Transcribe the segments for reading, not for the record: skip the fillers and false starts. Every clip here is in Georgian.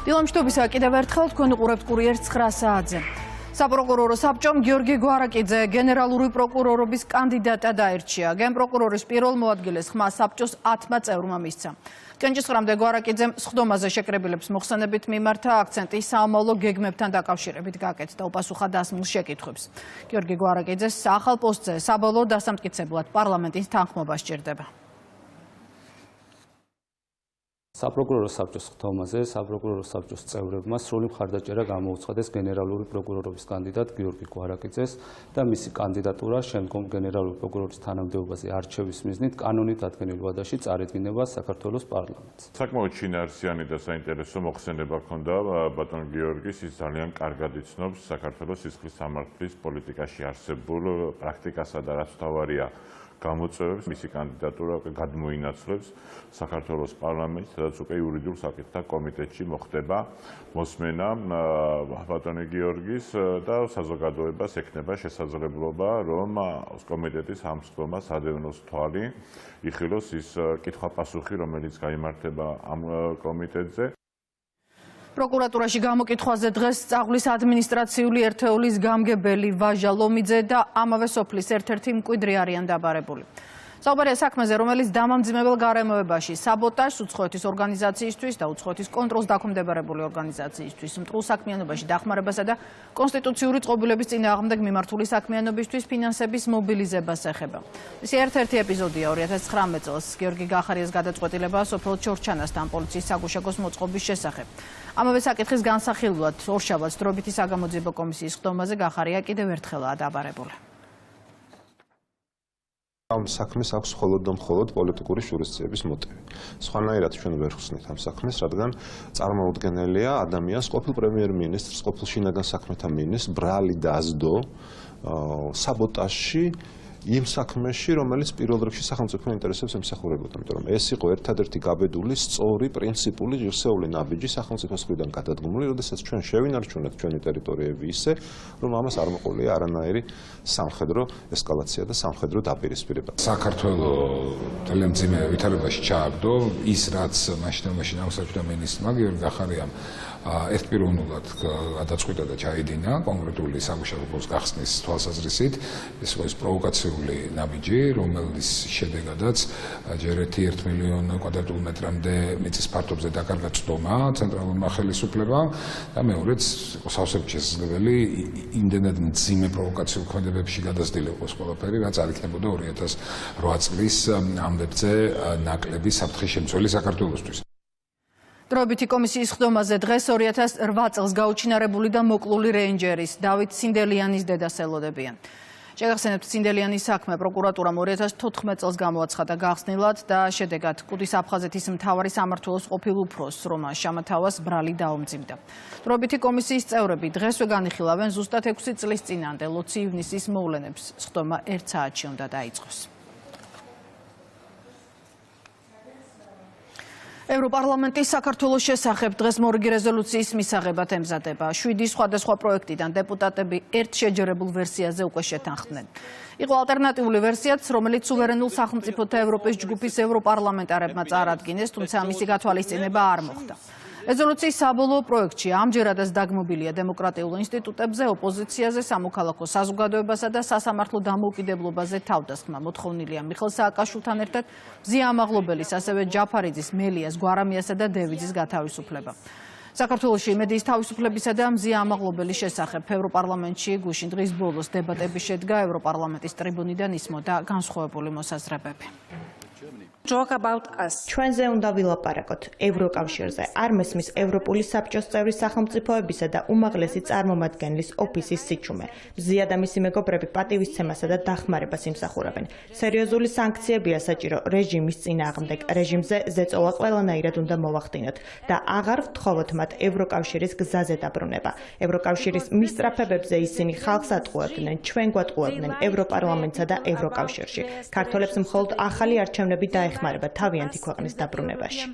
დილამშვიდობისა, კიდევ ერთხელ თქვენ უყურებთ კურიერს 9 საათზე. საპროკურორო საბჭომ გიორგი გვარაკიძე გენერალური პროკურორობის კანდიდატად აირჩია. გენპროკურორის პირველ მოადგილეს ხმა საბჭოს 10 წევრმა მისცა. კენჭისყრამდე გვარაკიძემ სხდომაზე შეკრებილებს მოხსენებით მიმართა, აქცენტი საომავლო გეგმებთან დაკავშირებით გაკეთდა უპასუხა დასმულ შეკითხვებს. გიორგი გვარაკიძეს ახალ პოსტზე საბოლოო დასამტკიცებლად პარლამენტის თანხმობა სჭირდება. საპროკურორო საბჭოს სხდომაზე საპროკურორო საბჭოს წევრებმა სრული მხარდაჭერა გამოუცხადეს გენერალური პროკურორობის კანდიდატ გიორგი გვარაკიძეს და მისი კანდიდატურა შემდგომ გენერალური პროკურორის თანამდებობაზე არჩევის მიზნით კანონით დადგენილ ვადაში წარედგინება საქართველოს პარლამენტს. საკმაოდ შინაარსიანი და საინტერესო მოხსენება ჰქონდა ბატონ გიორგის, ის ძალიან კარგად იცნობს საქართველოს სისხლის სამართლის პოლიტიკაში არსებულ პრაქტიკასა და რაც თავარია გამოწვევებს, მისი კანდიდატურა გადმოინაცვლებს საქართველოს პარლამენტს, სადაც უკვე იურიდიულ საკითხთა კომიტეტში მოხდება მოსმენა ბატონი გიორგის და საზოგადოებას ექნება შესაძლებლობა, რომ კომიტეტის ამ სხდომას ადევნოს თვალი, იხილოს ის კითხვა-პასუხი, რომელიც გაიმართება ამ კომიტეტზე. პროკურატურაში გამოკითხვაზე დღეს სწავლის ადმინისტრაციული ერთეულის გამგებელი ვაჟა ლომიძე და ამავე სოფლის ერთ-ერთი მკვიდრი არიან დაბარებული. საუბარია საქმეზე, რომელიც დამამძიმებელ გარემოებაში საბოტაჟს, უცხოეთის ორგანიზაციისთვის და უცხოეთის კონტროლს დაქვემდებარებული ორგანიზაციისთვის, მტრულ საქმიანობაში დახმარებასა და კონსტიტუციური წყობილების წინააღმდეგ მიმართული საქმიანობისთვის ფინანსების მობილიზებას ეხება. ეს ერთ-ერთი ეპიზოდია 2019 წელს გიორგი გახარიას გადაწყვეტილება სოფელ ჩორჩანასთან პოლიციის საგუშაგოს მოწყობის შესახებ. ამავე საკითხის განსახილვად ორშაბათს დროებითი საგამოძიებო კომისიის სხდომაზე გახარია კიდევ ერთხელაა დაბარებული. ამ საქმეს აქვს მხოლოდ და მხოლოდ პოლიტიკური შურისძიების მოტივი. სხვანაირად ჩვენ ვერ ხსნით ამ საქმეს, რადგან წარმოუდგენელია ადამიანს ყოფილ პრემიერ-მინისტრს, ყოფილ შინაგან საქმეთა მინისტრს ბრალი დაასდო საბოტაჟში იმ საქმეში, რომელიც პირველ რიგში სახელმწიფო ინტერესებს ემსახურებოდა, იმიტომ რომ ეს იყო ერთადერთი გაბედული, სწორი, პრინციპული, ღირსეული ნაბიჯი სახელმწიფოს მხრიდან გადადგმული, როდესაც ჩვენ შევინარჩუნეთ ჩვენი ტერიტორიები ისე, რომ ამას არ მოყოლია არანაირი სამხედრო ესკალაცია და სამხედრო დაპირისპირება. საქართველოს თელემძიმე ვითარებაში ჩააგდო ის, რაც მაშინ აღსაჩუქრა მინისტრმა გიორგი გახარიამ ერთპიროვნულად გადაწყვიტა და ჩაიდინა კონკრეტული სამუშაოს გახსნის თვალსაზრისით. ეს იყო პროვოკაციული ნაბიჯი, რომელიც შედეგადაც ჯერ 1 მილიონ კვადრატულ მეტრამდე მიწის ფართობზე დაკარგა წვდომა ცენტრალურმა ხელისუფლებამ და მეორეც იყო სავსებით შესაძლებელი იმდენად მძიმე პროვოკაციულ ქმედებებში გადასდილიყო ყველაფერი, რაც არ იქნებოდა 2008 წლის ამბებზე ნაკლები საფრთხის შემცველი საქართველოსთვის. დროებითი კომისიის სხდომაზე დღეს 2008 წელს გაუჩინარებული და მოკლული რეინჯერის დავით ცინდელიანის დედას ელოდებიან. შეგახსენებთ, ცინდელიანის საქმე პროკურატურამ 2014 წელს გამოაცხადა გახსნილად და შედეგად კუდის აფხაზეთის მთავარი სამმართველოს ყოფილ უფროსს რომან შამათავას ბრალი დაუმძიმდა. დროებითი კომისიის წევრები დღესვე განიხილავენ ზუსტად 6 წლის წინამდე ლოცი ივნისის მოვლენებს. სხდომა 1 საათში უნდა დაიწყოს. ევროპარლამენტის საქართველოს შესახებ დღეს მორიგი რეზოლუციის მისაღებად ემზადება. 7 სხვადასხვა პროექტიდან დეპუტატები ერთ შეჯერებულ ვერსიაზე უკვე შეთანხმდნენ. იყო ალტერნატიული ვერსიაც, რომელიც სუვერენულ სახელმწიფოთა ევროპის ჯგუფის ევროპარლამენტარებმა წარადგინეს, თუმცა მისი გათვალისწინება არ მოხდა. რეზოლუციის საბოლოო პროექტში ამჯერადაც დაგმობილია დემოკრატიულ ინსტიტუტებზე, ოპოზიციაზე, სამოქალაქო საზოგადოებასა და სასამართლო დამოუკიდებლობაზე თავდასხმა. მოთხოვნილია მიხელ სააკაშვილთან ერთად მზია ამაღლობელის, ასევე ჯაფარიძის, მელიას, გვარამიასა და დევიძის გათავისუფლება. საქართველოში მედიის თავისუფლებისა და მზია ამაღლობელის შესახებ ევროპარლამენტში გუშინ დღის ბოლოს დებატები შედგა, ევროპარლამენტის ტრიბუნიდან ისმოდა განსხვავებული მოსაზრებები. ჩვენზე უნდა ვილაპარაკოთ ევროკავშირზე, არ მესმის ევროპული საბჭოს წევრი სახელმწიფოებისა და უმაღლესი წარმომადგენლის ოფისის სიჩუმე. მზია და მისი მეგობრები პატივისცემასა და დახმარებას იმსახურებენ. სერიოზული სანქციებია საჭირო რეჟიმის წინააღმდეგ. რეჟიმზე ზეწოლა ყველანაირად უნდა მოვახდინოთ და აღარ ვთხოვოთ მათ ევროკავშირის გზაზე დაბრუნება. ევროკავშირის მისწრაფებებზე ისინი ხალხს ატყუებდნენ, ჩვენ გვატყუებდნენ ევროპარლამენტსა და ევროკავშირში. ქართველებს მხოლოდ ახალი არჩევნები დაეხმარება თავიანთი ქვეყნის დაბრუნებაში.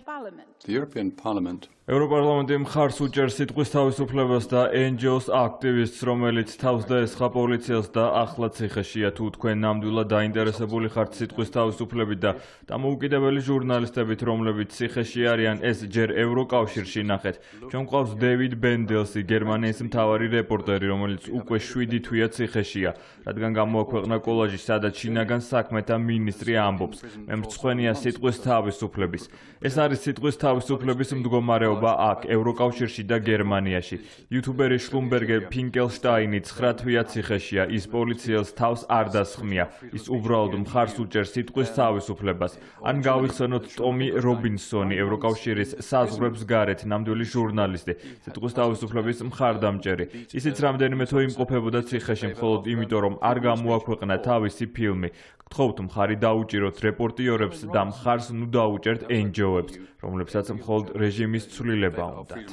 ევროპარლამენტი მხარს უჭერს სიტყვის თავისუფლებას და NGO-ს აქტივისტს, რომელიც თავს დაესხა პოლიციას და ახლა ციხეშია. თუ თქვენ ნამდვილად დაინტერესებული ხართ სიტყვის თავისუფლებით და დამოუკიდებელი ჟურნალისტებით, რომლებიც ციხეში არიან, ეს ჯერ ევროკავშირში ნახეთ. ჩვენ გვყავს დევიდ ბენდელსი, გერმანიის მთავარი რეპორტერი, რომელიც უკვე 7 თვეა ციხეშია, რადგან გამოაქვეყნა კოლაჟი, სადაც შინაგან საქმეთა მინისტრი ამბობს: მე მრცხვენია სიტყვის თავისუფლების. ეს არის სიტყვის თავისუფლების მდგომარეობა აქ, ევროკავშირში და გერმანიაში. იუთუბერი შლუმბერგერ ფინკელშტაინი 9 თვეა ციხეშია, ის პოლიციელს თავს არ დასხმია. ის უბრალოდ მხარს უჭერს სიტყვის თავისუფლებას. ან გავიხსენოთ ტომი რობინსონი, ევროკავშირის საზღვრებს გარეთ ნამდვილი ჟურნალისტი, სიტყვის თავისუფლების მხარდამჭერი. ისიც რამდენიმე თვე იმყოფებოდა ციხეში მხოლოდ იმიტომ, რომ არ გამოაქვეყნა თავისი ფილმი. გთხოვთ მხარი დაუჭიროთ რეპორტიორებს და მხარს ნუ დაუჭერთ NGO-ებს, რომლებსაც მხოლოდ რეჟიმის ცვლილება უნდათ.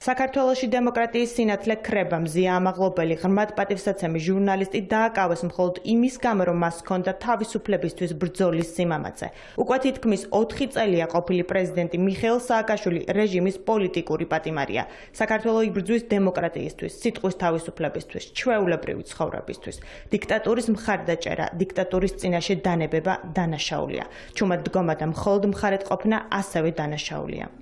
საქართველოში დემოკრატიის სინათლე ქრება. მზია ამაღლობელი, ღრმად პატივსაცემი ჟურნალისტი დააკავეს მხოლოდ იმის გამო, რომ მას ჰქონდა თავისუფლებისთვის ბრძოლის სიმამაცე. უკვე თითქმის 4 წელია ყოფილი პრეზიდენტი მიხეილ სააკაშვილი რეჟიმის პოლიტიკური პატიმარია. საქართველო იბრძვის დემოკრატიისთვის, სიტყვის თავისუფლებისთვის, ჩვეულებრივი ცხოვრებისთვის. დიქტატურის მხარდაჭერა, დიქტატურის წინაშე დანებება დანაშაულია. ჩუმად დგომა და მხოლოდ მხარეთ ყოფნა ასევე დანაშაულია.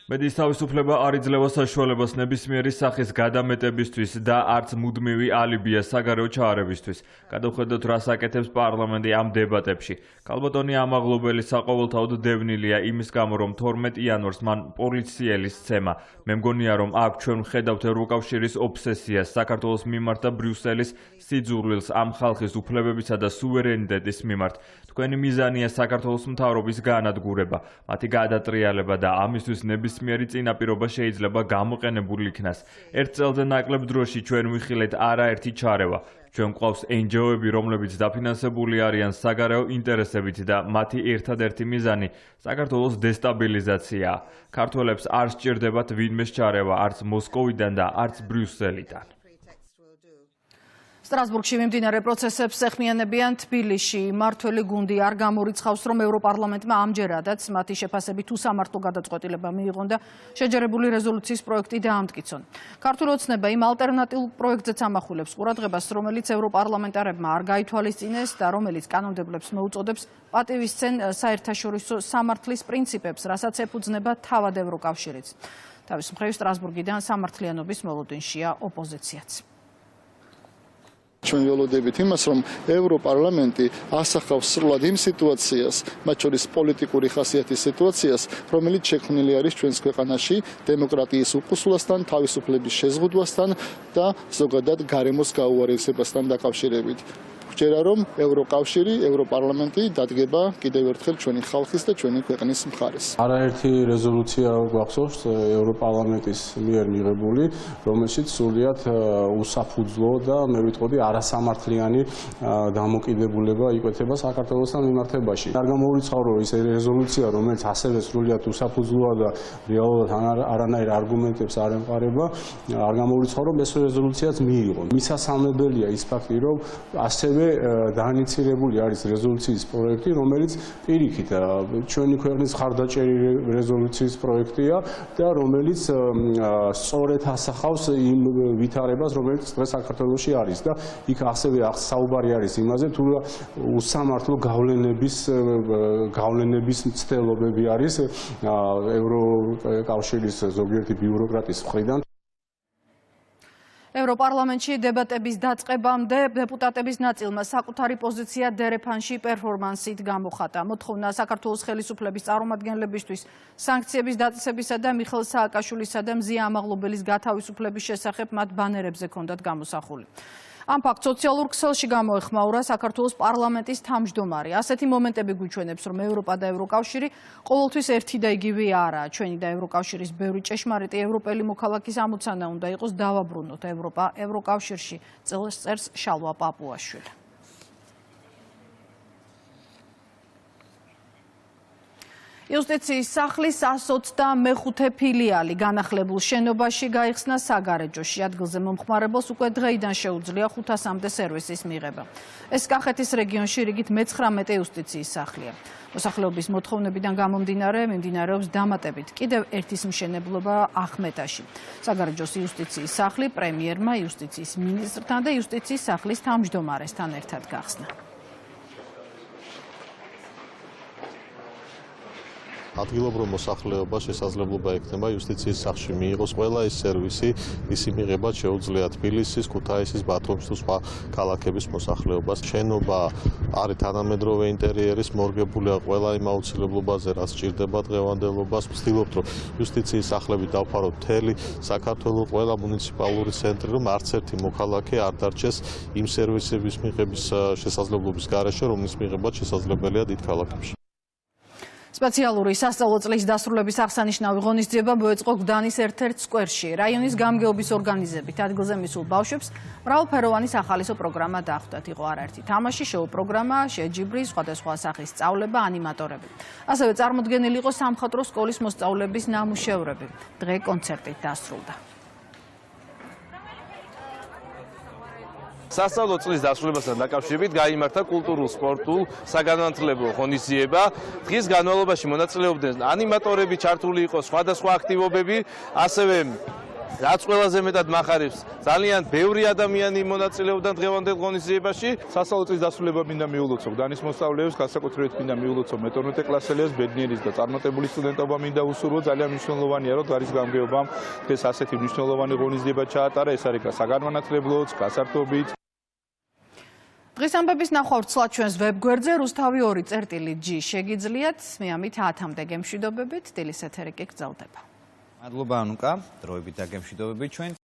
მედიის თავისუფლება არ იძლევა საშუალებას ნებისმიერი სახის გადამეტებისთვის და არც მუდმივი ალიბია საგარეო ჩაარებისთვის. გადავხედოთ, რას აკეთებს პარლამენტი ამ დებატებში. ქალბატონი ამაღლობელი საყოველთაოდ დევნილია იმის გამო, რომ 12 იანვარს მან პოლიციელის სცემა. მე მგონია, რომ აქ ჩვენ ვხედავთ ევროკავშირის ობსესიას საქართველოს მიმართ და ბრიუსელის სიძულვილს ამ ხალხის უფლებებისა და სუვერენიტეტის მიმართ. თქვენი მიზანია საქართველოს მთავრობის განადგურება, მათი გადატრიალება და ამისთვის ნებისმიერი წინაპირობა შეიძლება გამოყენებული იქნას. ერთ წელზე ნაკლებ დროში ჩვენ ვიხილეთ არაერთი ჩარევა. ჩვენ გვყავს NGO-ები, რომლებიც დაფინანსებული არიან საგარეო ინტერესებით და მათი ერთადერთი მიზანი საქართველოს დესტაბილიზაციაა. ქართველებს არ სჭირდებათ ვინმეს ჩარევა, არც მოსკოვიდან და არც ბრიუსელიდან. სტრასბურგში მიმდინარე პროცესებს ეხმიანებიან თბილისში. მმართველი გუნდი არ გამორიცხავს, რომ ევროპარლამენტმა ამჯერადაც მათი შეფასებით უსამართლო გადაწყვეტილება მიიღონ და შეჯერებული რეზოლუციის პროექტი დაამტკიცონ. ქართული ოცნება იმ ალტერნატიულ პროექტზეც ამახვილებს ყურადღებას, რომელიც ევროპარლამენტარებმა არ გაითვალისწინეს და რომელიც კანონმდებლებს მოუწოდებს პატივისცენ საერთაშორისო სამართლის პრინციპებს, რასაც ეფუძნება თავად ევროკავშირიც. თავის მხრივ სტრასბურგიდან სამართლიანობის მოლოდინშია ოპოზიციაც. ჩვენ ველოდებით იმას, რომ ევროპარლამენტი ასახავს სრულად იმ სიტუაციას, მათ შორის პოლიტიკური ხასიათის სიტუაციას, რომელიც შექმნილი არის ჩვენს ქვეყანაში დემოკრატიის უკუსლასთან, თავისუფლების შეზღუდვასთან და ზოგადად გარემოს გაუარესებასთან დაკავშირებით. ვჯერა, რომ ევროკავშირი, ევროპარლამენტი დადგება კიდევ ერთხელ ჩვენი ხალხის და ჩვენი ქვეყნის მხარეს. არაერთი რეზოლუცია გვახსოვს ევროპარლამენტის მიერ მიღებული, რომელშიც სრულიად უსაფუძვლო და მე ვიტყოდი არასამართლიანი დამოკიდებულება იკვეთება საქართველოსთან მიმართებაში. არ გამოურიცხავ, ის რეზოლუცია, რომელიც ასევე სრულიად უსაფუძვლოა და რეალურად არანაირ არგუმენტებს არ ემყარება, არ გამოურიცხავ, რომ ეს რეზოლუციაც მიიღო. მისასალმებელია ის ფაქტი, რომ ასევე დაანიცირებული არის რეზოლუციის პროექტი, რომელიც პირიქით ჩვენი ქვეყნის მხარდაჭერილი რეზოლუციის პროექტია და რომელიც სწორედ ასახავს იმ ვითარებას, რომელიც დღეს საქართველოში არის და იქ ასევე საუბარი არის იმაზე, თუ უსამართლო გავლენების მცდელობები არის ევროკავშირის ზოგიერთი ბიუროკრატის მხრიდან. ევროპარლამენტში დებატების დაწყებამდე დეპუტატების ნაწილმა საკუთარი პოზიცია დერეფანში პერფორმანსით გამოხატა. მოთხოვნა საქართველოს ხელისუფლების წარმომადგენლებისთვის სანქციების დაწესებისა და მიხეილ სააკაშვილისა და მზია ამაღლობელის გათავისუფლების შესახებ მათ ბანერებზე ჰქონდათ გამოსახული. ამ ფაქტს სოციალურ ქსელში გამოეხმაურა საქართველოს პარლამენტის თავმჯდომარე. ასეთი მომენტები გვიჩვენებს, რომ ევროპა და ევროკავშირი ყოველთვის ერთი და იგივე არაა. ჩვენი და ევროკავშირის ბევრი ჭეშმარიტი ევროპელი მოქალაქის ამოცანა უნდა იყოს დავაბრუნოთ ევროპა ევროკავშირში, წერს შალვა პაპუაშვილი. იუსტიციის სახლის 125 ფილიალი განახლებულ შენობაში გაიხსნა საგარეჯოში. ადგილზე მომხმარებელს უკვე დღეიდან შეუძლია 500-მდე სერვისის მიღება. ეს კახეთის რეგიონში რიგით მე-19 იუსტიციის სახლია. მოსახლეობის მოთხოვნებიდან გამომდინარე მიმდინარეობს დამატებით კიდევ ერთის მშენებლობა ახმეტაში. საგარეჯოს იუსტიციის სახლი პრემიერმა იუსტიციის მინისტრთან და იუსტიციის სახლის თავმჯდომარესთან ერთად გახსნა. ადგილობრივ მოსახლეობას შესაძლებლობა ექნება იუსტიციის სახლში მიიღოს ყველა ის სერვისი, ისი მიღება შეუძლია თბილისის, ქუთაისის, ბათუმის თუ სხვა ქალაქების მოსახლეობას. შენობა არის თანამედროვე ინტერიერის, მორგებულია ყველა იმ აუცილებლობაზე, რაც სჭირდება დღევანდელობას. ვცდილობთ, რომ იუსტიციის სახლები დავფაროთ მთელი საქართველოს ყველა მუნიციპალური ცენტრი, რომ არც ერთი მოქალაქე არ დარჩეს იმ სერვისების მიღების შესაძლებლობის გარეშე, რომლის მიღება შესაძლებელია დიდ ქალაქებში. სპეციალური სასწავლო წლის დასრულების აღსანიშნავი ღონისძიება მოეწყო გდანის ერთ-ერთ სკვერში. რაიონის გამგეობის ორგანიზებით ადგილზე მისულ ბავშვებს მრავალფეროვანი სახალისო პროგრამა დახვდათ. იყო არაერთი თამაში, შოუ პროგრამა, შეჯიბრი, სხვადასხვა სახის სწავლება, ანიმატორები. ასევე წარმოდგენილი იყო სამხატვრო სკოლის მოსწავლეების ნამუშევრები. დღე კონცერტით დასრულდა. სასწავლო წლის დასრულებასთან დაკავშირებით გაიმართა კულტურულ-სპორტულ საგანმანათლებლო ღონისძიება. დღის განმავლობაში მონაწილეობდნენ ანიმატორები, ჩართული იყო სხვადასხვა აქტივობები, ასევე რაც ყველაზე მეტად მახარებს, ძალიან ბევრი ადამიანი მონაწილეობდა დღევანდელ ღონისძიებაში. სასწავლო წლის დასრულება მინდა მიულოცო გდანის მოსწავლეებს, განსაკუთრებით მინდა მიულოცო მე-12 კლასელებს, ბედნიერის და წარმატებული სტუდენტობა მინდა უსურვო. ძალიან მნიშვნელოვანია, რომ დღის გამგეობამ დღეს ასეთი მნიშვნელოვანი ღონისძიება ჩაატარა. ეს არის საგანმანათლებლოც, გასართობით. დღის ამბების ნახვა ვრცლად ჩვენს ვებგვერდზე rustavi2.g შეგიძლიათ. მე ამით 10-მდე გემშვიდობებით, დილის ეთერი კი გრძელდება. მადლობა ანუკა, დროებით დაგემშვიდობებით ჩვენ.